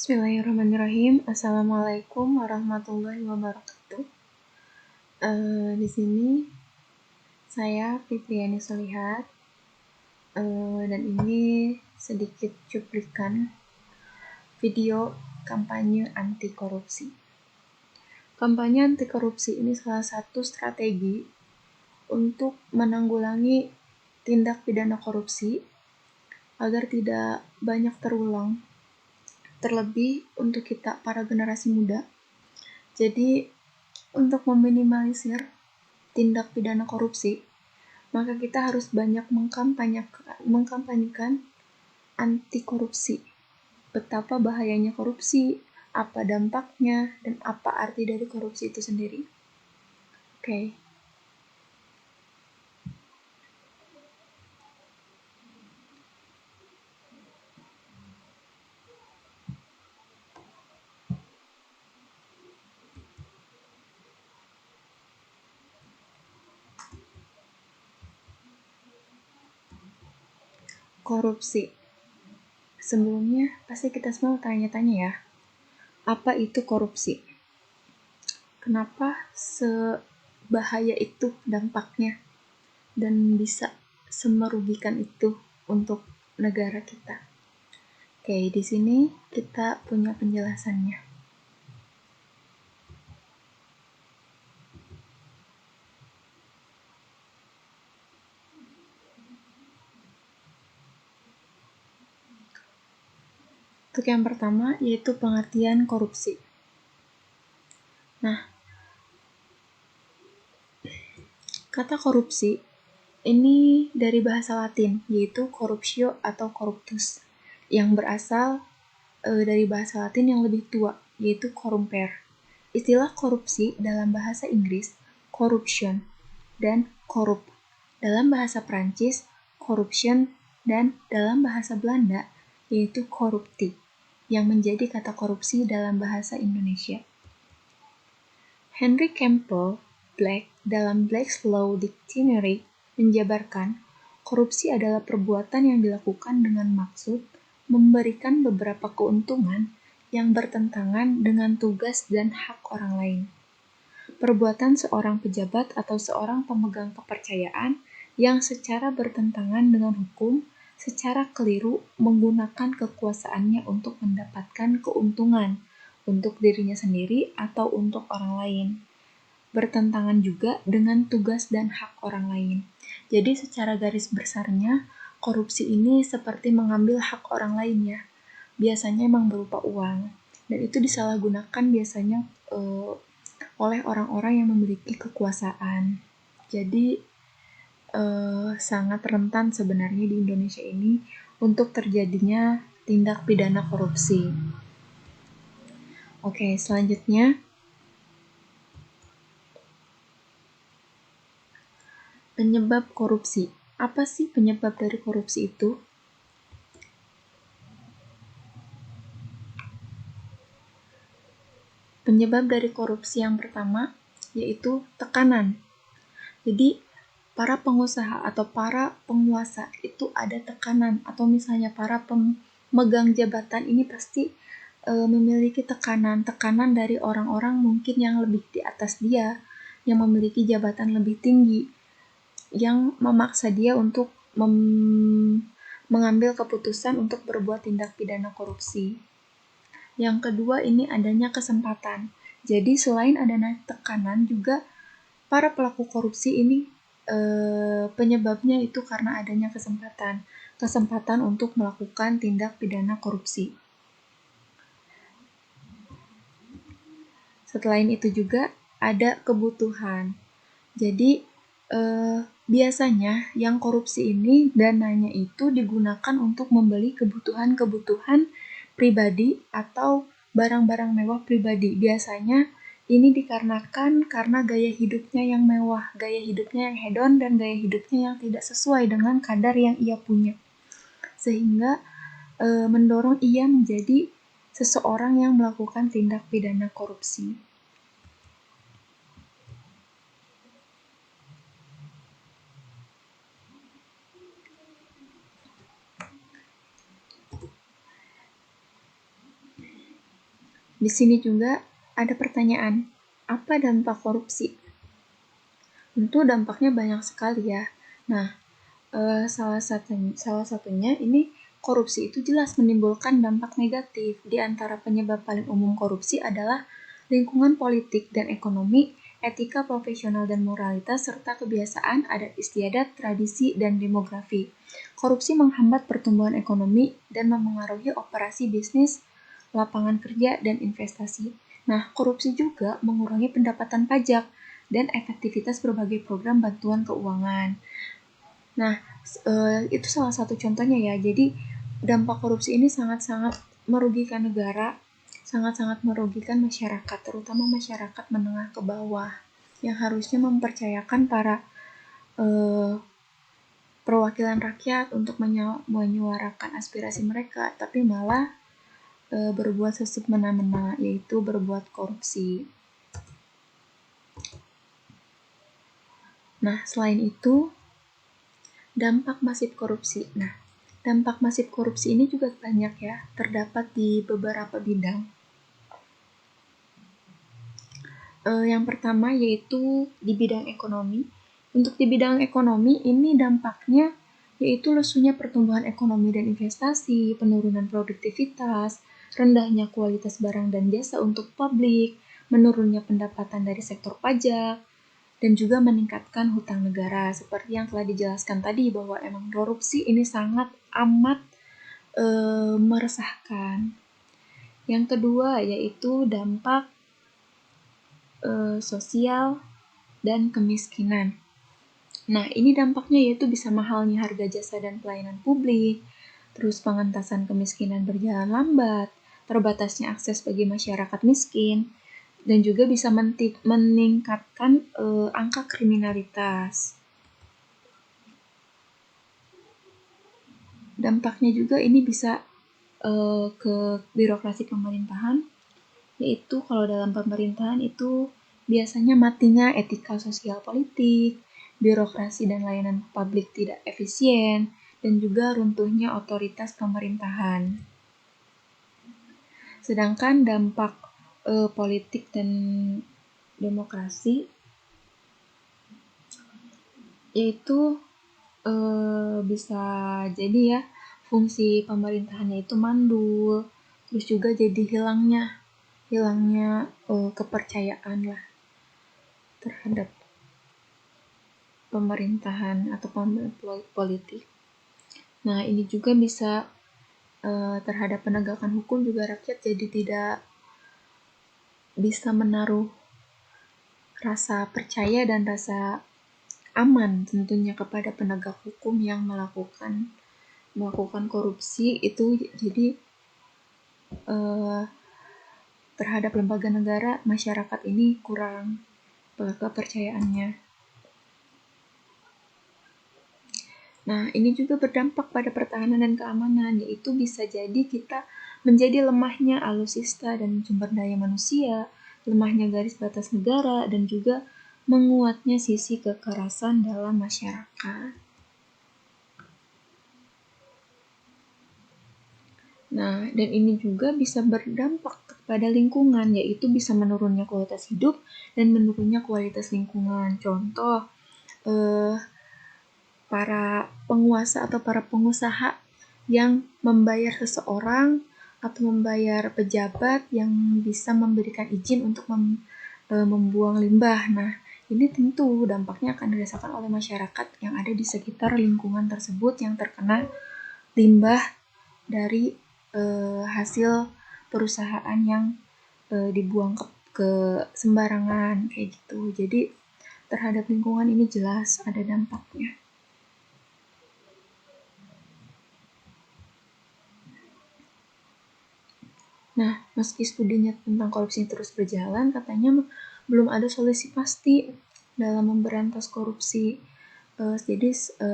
Bismillahirrahmanirrahim. Assalamualaikum warahmatullahi wabarakatuh. Di sini saya Fitriani Solihat, dan ini sedikit cuplikan video kampanye anti korupsi. Kampanye anti korupsi ini salah satu strategi untuk menanggulangi tindak pidana korupsi agar tidak banyak terulang. Terlebih untuk kita para generasi muda. Jadi untuk meminimalisir tindak pidana korupsi, maka kita harus banyak mengkampanyekan anti korupsi. Betapa bahayanya korupsi, apa dampaknya, dan apa arti dari korupsi itu sendiri. Oke. Korupsi. Sebelumnya pasti kita semua tanya-tanya ya, apa itu korupsi? Kenapa sebahaya itu dampaknya dan bisa semerugikan itu untuk negara kita? Oke, di sini kita punya penjelasannya. Untuk yang pertama, yaitu pengertian korupsi. Nah, kata korupsi ini dari bahasa Latin, yaitu corruptio atau corruptus, yang berasal dari bahasa Latin yang lebih tua, yaitu corrumper. Istilah korupsi dalam bahasa Inggris, corruption, dan corrupt. Dalam bahasa Prancis, corruption, dan dalam bahasa Belanda, yaitu corruptie, yang menjadi kata korupsi dalam bahasa Indonesia. Henry Campbell Black dalam Black's Law Dictionary menjabarkan, korupsi adalah perbuatan yang dilakukan dengan maksud memberikan beberapa keuntungan yang bertentangan dengan tugas dan hak orang lain. Perbuatan seorang pejabat atau seorang pemegang kepercayaan yang secara bertentangan dengan hukum secara keliru menggunakan kekuasaannya untuk mendapatkan keuntungan untuk dirinya sendiri atau untuk orang lain. Bertentangan juga dengan tugas dan hak orang lain. Jadi secara garis besarnya, korupsi ini seperti mengambil hak orang lain ya. Biasanya emang berupa uang. Dan itu disalahgunakan biasanya oleh orang-orang yang memiliki kekuasaan. Jadi sangat rentan sebenarnya di Indonesia ini untuk terjadinya tindak pidana korupsi. Oke, selanjutnya penyebab korupsi. Apa sih penyebab dari korupsi itu? Penyebab dari korupsi yang pertama yaitu tekanan. Jadi para pengusaha atau para penguasa itu ada tekanan, atau misalnya para pemegang jabatan ini pasti memiliki tekanan dari orang-orang mungkin yang lebih di atas dia, yang memiliki jabatan lebih tinggi, yang memaksa dia untuk mengambil keputusan untuk berbuat tindak pidana korupsi. Yang kedua ini adanya kesempatan. Jadi selain adanya tekanan juga para pelaku korupsi ini penyebabnya itu karena adanya kesempatan untuk melakukan tindak pidana korupsi. Selain itu juga ada kebutuhan. Jadi biasanya yang korupsi ini dananya itu digunakan untuk membeli kebutuhan-kebutuhan pribadi atau barang-barang mewah pribadi. Biasanya ini dikarenakan karena gaya hidupnya yang mewah, gaya hidupnya yang hedon, dan gaya hidupnya yang tidak sesuai dengan kadar yang ia punya. Sehingga mendorong ia menjadi seseorang yang melakukan tindak pidana korupsi. Di sini juga ada pertanyaan, apa dampak korupsi? Tentu dampaknya banyak sekali ya. Nah, salah satunya ini korupsi itu jelas menimbulkan dampak negatif. Di antara penyebab paling umum korupsi adalah lingkungan politik dan ekonomi, etika profesional dan moralitas, serta kebiasaan, adat istiadat, tradisi, dan demografi. Korupsi menghambat pertumbuhan ekonomi dan memengaruhi operasi bisnis, lapangan kerja, dan investasi. Nah, korupsi juga mengurangi pendapatan pajak dan efektivitas berbagai program bantuan keuangan. Nah, itu salah satu contohnya ya. Jadi, dampak korupsi ini sangat-sangat merugikan negara, sangat-sangat merugikan masyarakat, terutama masyarakat menengah ke bawah, yang harusnya mempercayakan para perwakilan rakyat untuk menyuarakan aspirasi mereka, tapi malah berbuat sesemena-mena, yaitu berbuat korupsi. Nah, selain itu, dampak masif korupsi. Nah, dampak masif korupsi ini juga banyak ya, terdapat di beberapa bidang. Yang pertama yaitu di bidang ekonomi. Untuk di bidang ekonomi ini dampaknya yaitu lesunya pertumbuhan ekonomi dan investasi, penurunan produktivitas, rendahnya kualitas barang dan jasa untuk publik, menurunnya pendapatan dari sektor pajak, dan juga meningkatkan hutang negara. Seperti yang telah dijelaskan tadi bahwa emang korupsi ini sangat amat meresahkan. Yang kedua yaitu dampak sosial dan kemiskinan. Nah, ini dampaknya yaitu bisa mahalnya harga jasa dan pelayanan publik, terus pengentasan kemiskinan berjalan lambat, terbatasnya akses bagi masyarakat miskin, dan juga bisa meningkatkan angka kriminalitas. Dampaknya juga ini bisa ke birokrasi pemerintahan, yaitu kalau dalam pemerintahan itu biasanya matinya etika sosial politik, birokrasi dan layanan publik tidak efisien, dan juga runtuhnya otoritas pemerintahan. Sedangkan dampak politik dan demokrasi yaitu bisa jadi ya fungsi pemerintahannya itu mandul, terus juga jadi hilangnya kepercayaan lah terhadap pemerintahan atau politik. Nah, ini juga bisa terhadap penegakan hukum juga rakyat jadi tidak bisa menaruh rasa percaya dan rasa aman tentunya kepada penegak hukum yang melakukan korupsi itu. Jadi terhadap lembaga negara, masyarakat ini kurang kepercayaannya. Nah, ini juga berdampak pada pertahanan dan keamanan, yaitu bisa jadi kita menjadi lemahnya alutsista dan sumber daya manusia, lemahnya garis batas negara, dan juga menguatnya sisi kekerasan dalam masyarakat. Nah, dan ini juga bisa berdampak kepada lingkungan, yaitu bisa menurunnya kualitas hidup dan menurunnya kualitas lingkungan. Contoh, para penguasa atau para pengusaha yang membayar seseorang atau membayar pejabat yang bisa memberikan izin untuk membuang limbah. Nah, ini tentu dampaknya akan dirasakan oleh masyarakat yang ada di sekitar lingkungan tersebut yang terkena limbah dari hasil perusahaan yang dibuang ke sembarangan kayak gitu. Jadi terhadap lingkungan ini jelas ada dampaknya. Nah, meski studinya tentang korupsi terus berjalan, katanya belum ada solusi pasti dalam memberantas korupsi. Jadi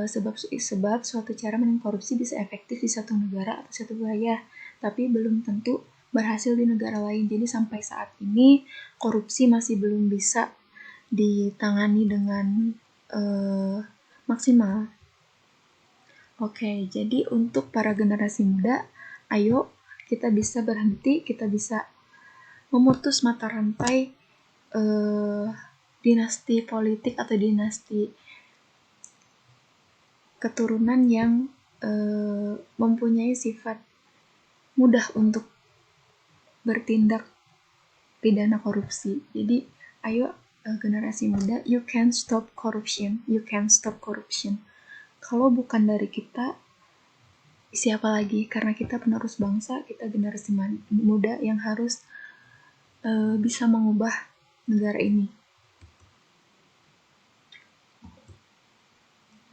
sebab suatu cara menangani korupsi bisa efektif di satu negara atau satu wilayah, tapi belum tentu berhasil di negara lain. Jadi sampai saat ini korupsi masih belum bisa ditangani dengan maksimal. Oke, jadi untuk para generasi muda, ayo kita bisa berhenti, kita bisa memutus mata rantai dinasti politik atau dinasti keturunan yang mempunyai sifat mudah untuk bertindak pidana korupsi. Jadi ayo generasi muda, you can stop corruption, you can stop corruption. Kalau bukan dari kita, siapa lagi? Karena kita penerus bangsa, kita generasi muda yang harus bisa mengubah negara ini.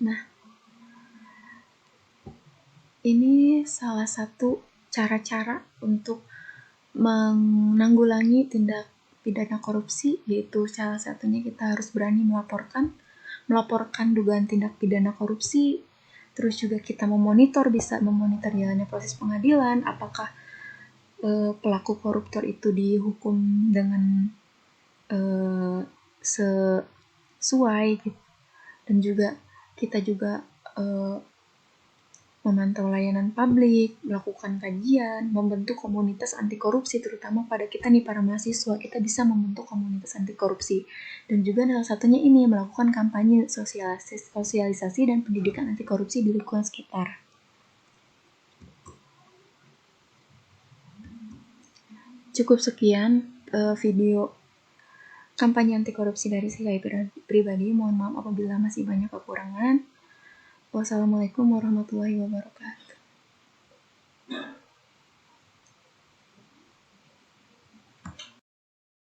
Nah, ini salah satu cara-cara untuk menanggulangi tindak pidana korupsi, yaitu salah satunya kita harus berani melaporkan dugaan tindak pidana korupsi. Terus juga kita bisa memonitor jalannya proses pengadilan, apakah pelaku koruptor itu dihukum dengan sesuai gitu. Dan juga kita juga memantau layanan publik, melakukan kajian, membentuk komunitas anti korupsi, terutama pada kita nih para mahasiswa, kita bisa membentuk komunitas anti korupsi. Dan juga salah satunya ini, melakukan kampanye sosialisasi dan pendidikan anti korupsi di lingkungan sekitar. Cukup sekian video kampanye anti korupsi dari saya pribadi. Mohon maaf apabila masih banyak kekurangan. Wassalamualaikum warahmatullahi wabarakatuh.